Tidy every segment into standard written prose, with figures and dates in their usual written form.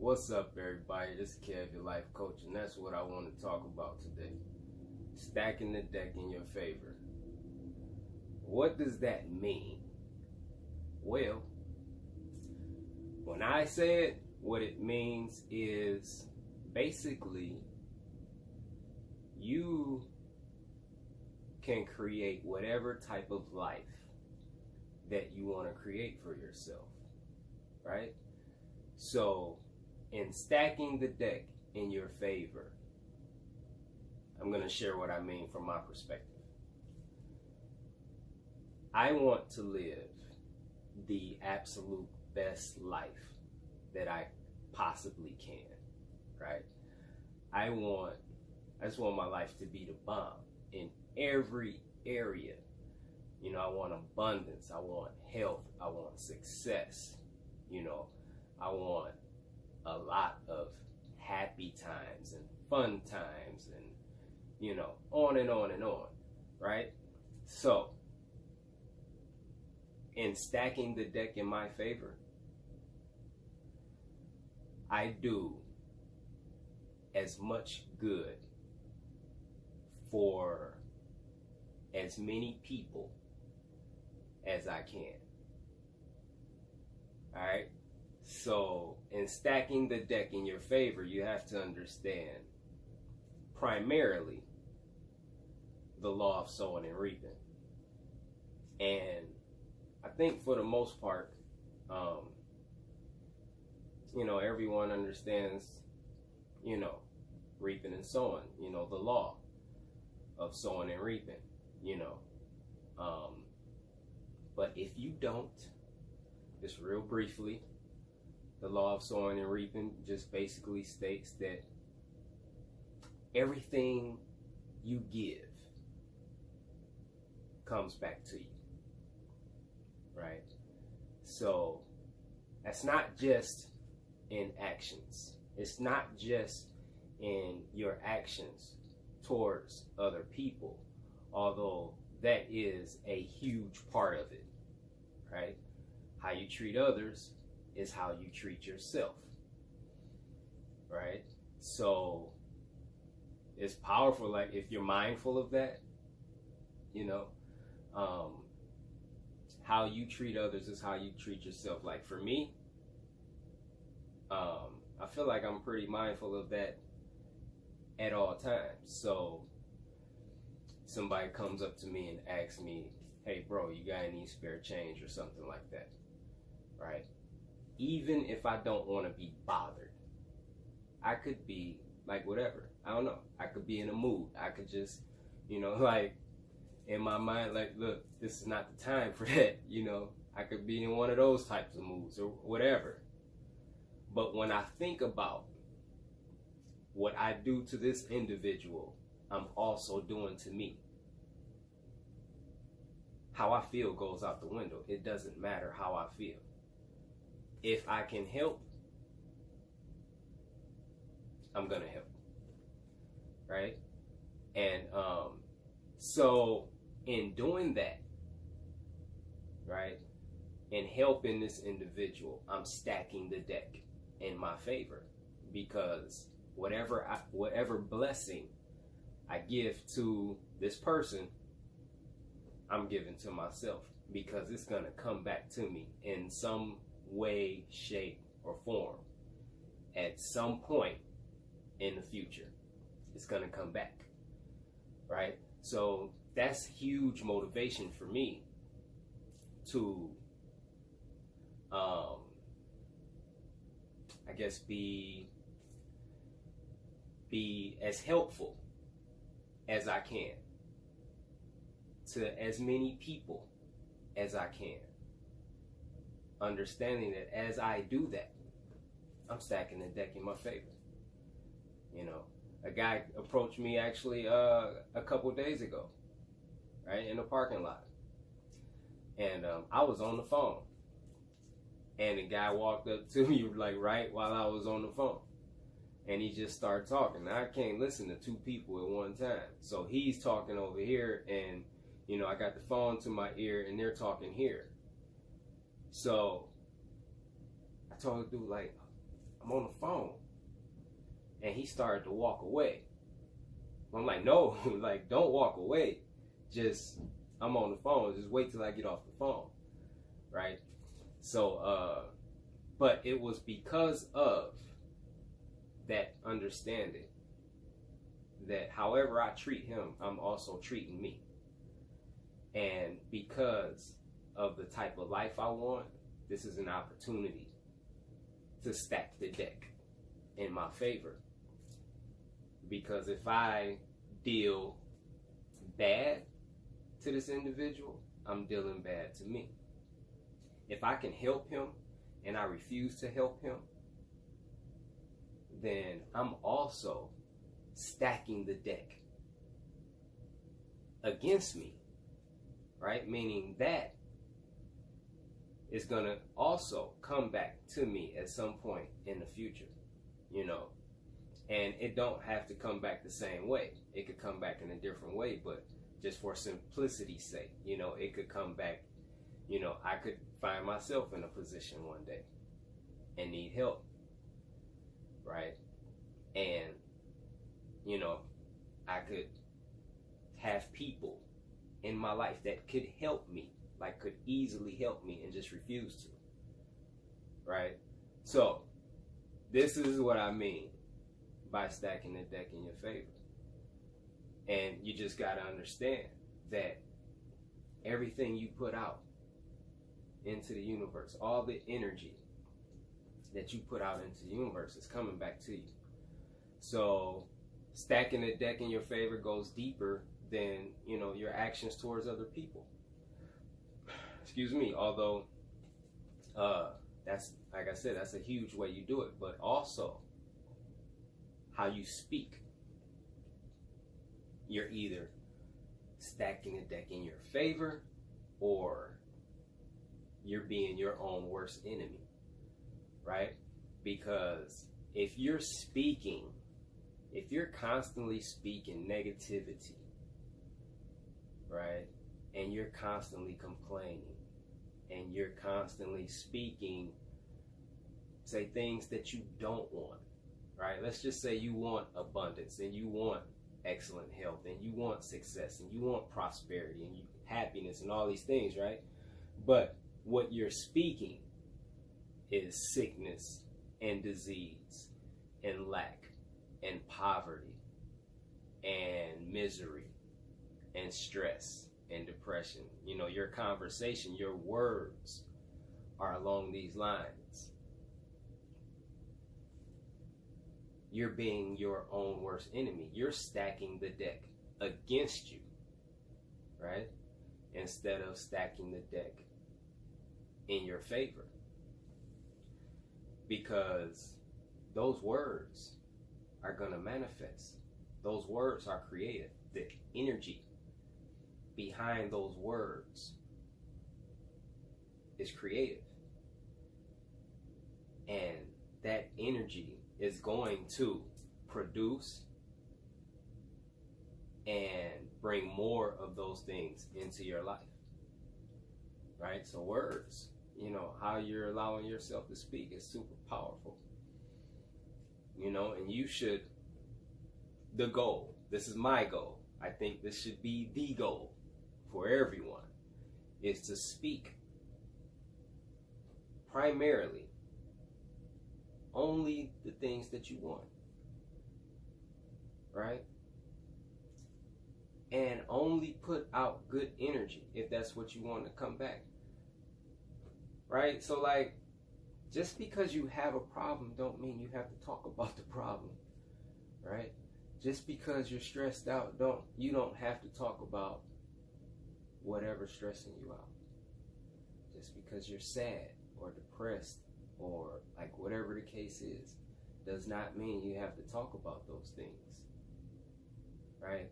What's up, everybody? This is Kev, your life coach, and that's what I want to talk about today. Stacking the deck in your favor. What does that mean? Well, when I say it, what it means is basically you can create whatever type of life that you want to create for yourself, right? So, in stacking the deck in your favor, I'm going to share what I mean from my perspective. I want to live the absolute best life that I possibly can, right? I just want my life to be the bomb in every area. You know, I want abundance, I want health, I want success, I want a lot of happy times and fun times and, on and on and on, right? So, in stacking the deck in my favor, I do as much good for as many people as I can. All right? So, in stacking the deck in your favor, you have to understand primarily the law of sowing and reaping. And I think for the most part, everyone understands, reaping and sowing, the law of sowing and reaping, But if you don't, just real briefly, the law of sowing and reaping just basically states that everything you give comes back to you, right? So that's not just in actions. It's not just in your actions towards other people, although that is a huge part of it, right? How you treat others is how you treat yourself, right? So it's powerful, like if you're mindful of that, how you treat others is how you treat yourself. Like for me, I feel like I'm pretty mindful of that at all times. So somebody comes up to me and asks me, hey bro, you got any spare change or something like that, right? Even if I don't want to be bothered, I could be like whatever, I don't know, I could be in a mood, I could just, like in my mind, like, look, this is not the time for that, I could be in one of those types of moods or whatever. But when I think about what I do to this individual, I'm also doing to me. How I feel goes out the window. It doesn't matter how I feel. If I can help, I'm gonna help, right? And so in doing that, right, and helping this individual, I'm stacking the deck in my favor, because whatever blessing I give to this person, I'm giving to myself, because it's gonna come back to me in some way, shape, or form. At some point in the future, it's gonna come back, right? So that's huge motivation for me to, I guess, be as helpful as I can to as many people as I can, understanding that as I do that, I'm stacking the deck in my favor. A guy approached me actually a couple days ago, right, in the parking lot, and I was on the phone, and the guy walked up to me like right while I was on the phone, and he just started talking. Now, I can't listen to two people at one time, so he's talking over here, and I got the phone to my ear, and they're talking here. So I told the dude, like, I'm on the phone. And he started to walk away. I'm like, no, like, don't walk away. Just, I'm on the phone. Just wait till I get off the phone. Right? So, but it was because of that understanding that however I treat him, I'm also treating me. And because of the type of life I want, this is an opportunity to stack the deck in my favor. Because if I deal bad to this individual, I'm dealing bad to me. If I can help him and I refuse to help him, then I'm also stacking the deck against me, right? Meaning that is going to also come back to me at some point in the future, you know. And it don't have to come back the same way. It could come back in a different way, but just for simplicity's sake, you know, it could come back, you know, I could find myself in a position one day and need help, right? And, you know, I could have people in my life that could help me, like could easily help me and just refuse to, right? So, this is what I mean by stacking the deck in your favor. And you just got to understand that everything you put out into the universe, all the energy that you put out into the universe is coming back to you. So stacking the deck in your favor goes deeper than, you know, your actions towards other people. Excuse me. Although that's, like I said, that's a huge way you do it, but also how you speak. You're either stacking the deck in your favor or you're being your own worst enemy, right? Because if you're constantly speaking negativity, right, and you're constantly complaining and you're constantly speaking, say, things that you don't want, right? Let's just say you want abundance and you want excellent health and you want success and you want prosperity and happiness and all these things, right? But what you're speaking is sickness and disease and lack and poverty and misery and stress and depression. You know, your conversation, your words are along these lines. You're being your own worst enemy. You're stacking the deck against you, right? Instead of stacking the deck in your favor. Because those words are going to manifest. Those words are creative. The energy behind those words is creative. And that energy is going to produce and bring more of those things into your life, right? So words, you know, how you're allowing yourself to speak is super powerful, you know, and you should, the goal, this is my goal, I think this should be the goal for everyone, is to speak primarily only the things that you want, right? And only put out good energy if that's what you want to come back, right? So like, just because you have a problem don't mean you have to talk about the problem, right? Just because you're stressed out, you don't have to talk about whatever's stressing you out. Just because you're sad or depressed or like whatever the case is, does not mean you have to talk about those things, right?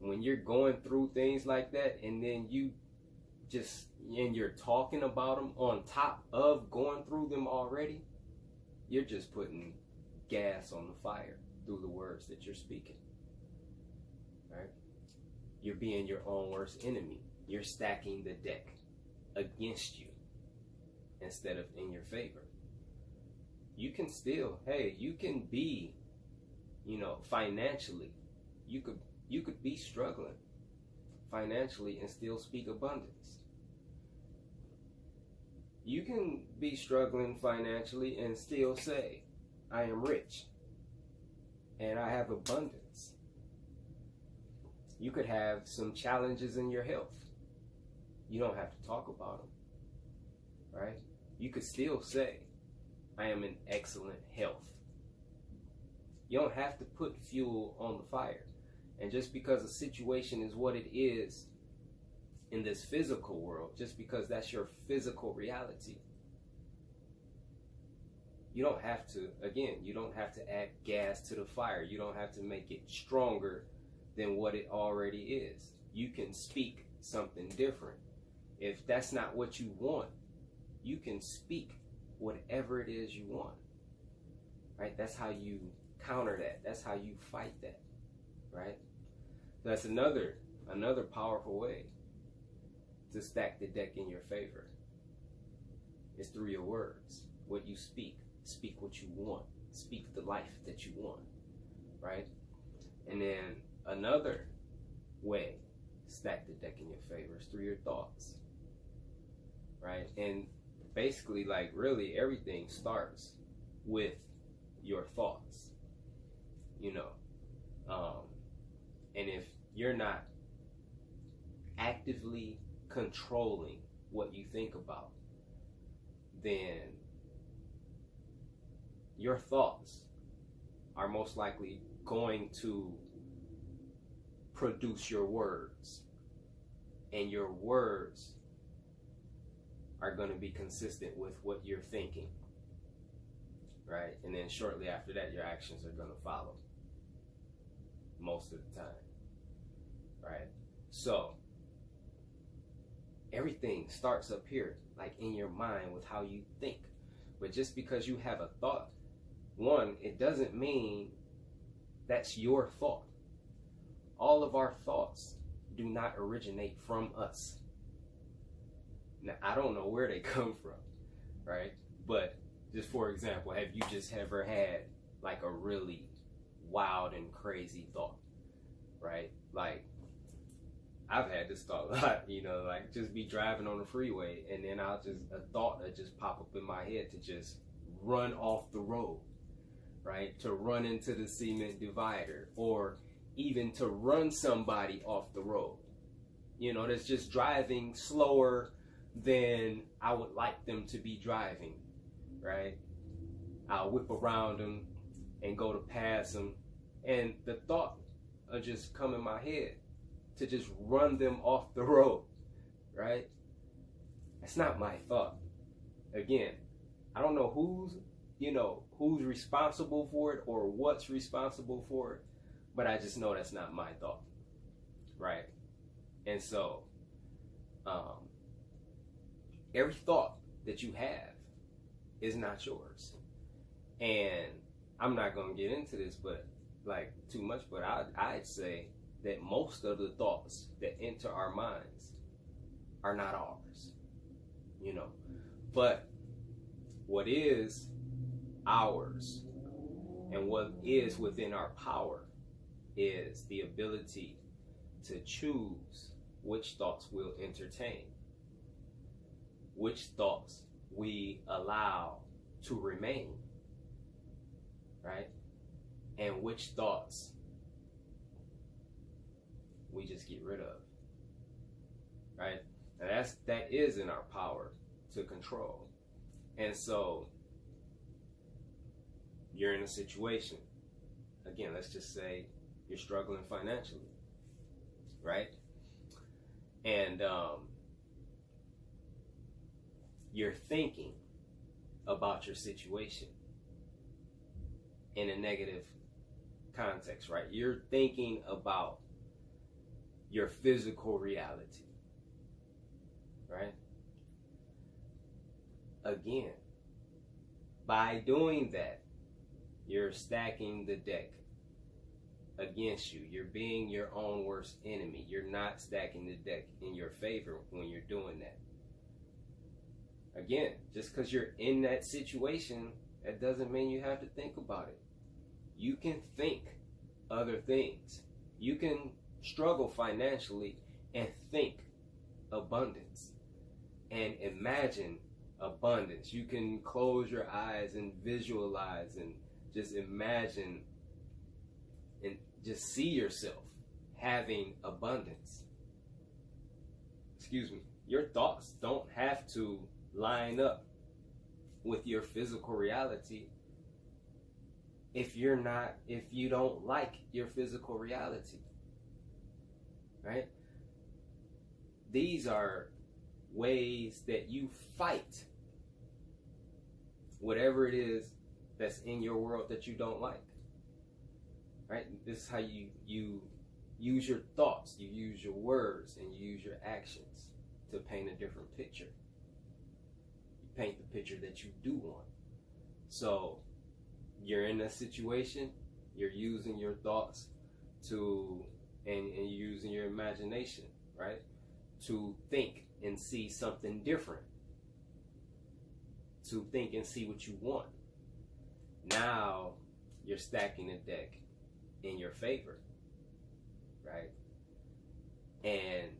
When you're going through things like that and then you're talking about them on top of going through them already, you're just putting gas on the fire through the words that you're speaking, right? You're being your own worst enemy. You're stacking the deck against you instead of in your favor. you can still, hey, you can be, financially, you could be struggling financially and still speak abundance. You can be struggling financially and still say, I am rich and I have abundance. You could have some challenges in your health. You don't have to talk about them, right? You could still say, I am in excellent health. You don't have to put fuel on the fire. And just because a situation is what it is in this physical world, just because that's your physical reality, you don't have to, again, you don't have to add gas to the fire. You don't have to make it stronger than what it already is. You can speak something different. If that's not what you want, you can speak whatever it is you want, right? That's how you counter that. That's how you fight that, right? That's another powerful way to stack the deck in your favor. It's through your words. What you speak. Speak what you want. Speak the life that you want, right? And then another way to stack the deck in your favor is through your thoughts, right? And basically, like, really everything starts with your thoughts, and if you're not actively controlling what you think about, then your thoughts are most likely going to produce your words, and your words are going to be consistent with what you're thinking, right? And then shortly after that, your actions are going to follow most of the time, right? So everything starts up here, like in your mind, with how you think. But just because you have a thought, one, it doesn't mean that's your thought. All of our thoughts do not originate from us. Now, I don't know where they come from, right? But just for example, have you just ever had like a really wild and crazy thought, right? Like, I've had this thought a lot, like just be driving on the freeway and then a thought will just pop up in my head to just run off the road, right? To run into the cement divider, or even to run somebody off the road, that's just driving slower than I would like them to be driving, right? I'll whip around them and go to pass them, and the thought will just come in my head to just run them off the road, right? That's not my thought. Again, I don't know who's responsible for it or what's responsible for it, but I just know that's not my thought, right? And so, every thought that you have is not yours. And I'm not going to get into this, but like too much, but I'd say that most of the thoughts that enter our minds are not ours, but what is ours and what is within our power is the ability to choose which thoughts we'll entertain, which thoughts we allow to remain, right? And which thoughts we just get rid of, right? And that is in our power to control. And so you're in a situation, again, let's just say you're struggling financially, right? And you're thinking about your situation in a negative context, right? You're thinking about your physical reality, right? Again, by doing that, you're stacking the deck against you. You're being your own worst enemy. You're not stacking the deck in your favor when you're doing that. Again, just because you're in that situation, That doesn't mean you have to think about it. You can think other things. You can struggle financially and think abundance and imagine abundance. You can close your eyes and visualize and just imagine and just see yourself having abundance. Excuse me. Your thoughts don't have to line up with your physical reality if you don't like your physical reality. Right? These are ways that you fight whatever it is that's in your world that you don't like. Right? This is how you use your thoughts, you use your words, and you use your actions to paint a different picture. You paint the picture that you do want. So you're in a situation, you're using your thoughts to and you're using your imagination, right, to think and see something different, to think and see what you want. Now you're stacking the deck in your favor, right? And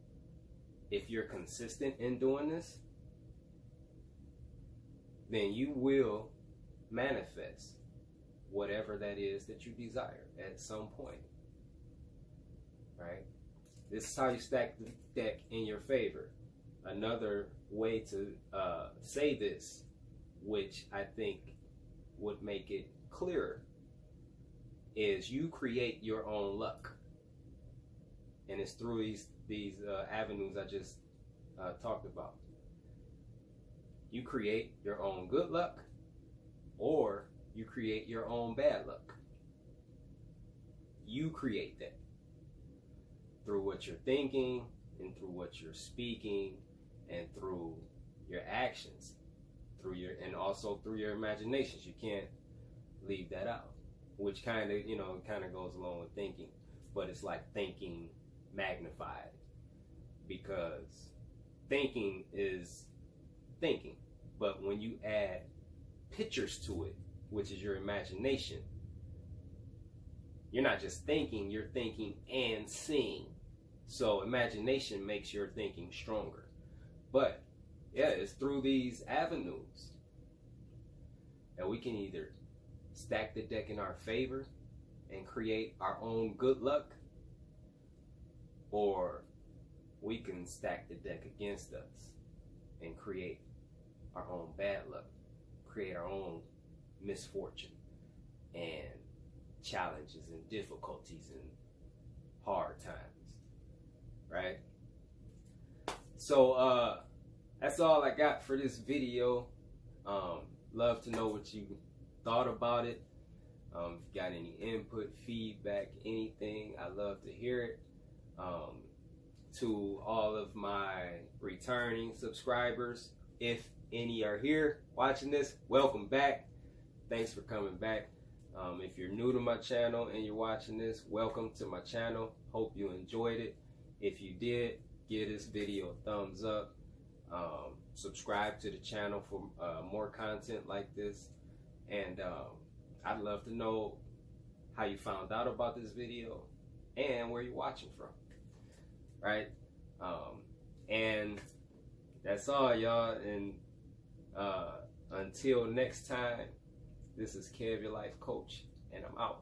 if you're consistent in doing this, then you will manifest whatever that is that you desire at some point, right? This is how you stack the deck in your favor. Another way to say this, which I think would make it clearer, is you create your own luck. And it's through these avenues I just talked about. You create your own good luck, or you create your own bad luck. You create that through what you're thinking and through what you're speaking and through your actions, and also through your imaginations. You can't leave that out, which kind of goes along with thinking, but it's like thinking magnified, because thinking is thinking, but when you add pictures to it, which is your imagination, you're not just thinking, you're thinking and seeing. So imagination makes your thinking stronger. But yeah, it's through these avenues that we can either stack the deck in our favor and create our own good luck, or we can stack the deck against us and create our own bad luck, create our own misfortune and challenges and difficulties and hard times, right? So that's all I got for this video. Love to know what you thought about it. If you got any input, feedback, anything, I love to hear it. To all of my returning subscribers, if any are here watching this, welcome back. Thanks for coming back. If you're new to my channel and you're watching this, welcome to my channel. Hope you enjoyed it. If you did, give this video a thumbs up. Subscribe to the channel for more content like this. And I'd love to know how you found out about this video and where you're watching from, right? And that's all, y'all. And until next time, this is Kev, your life coach, and I'm out.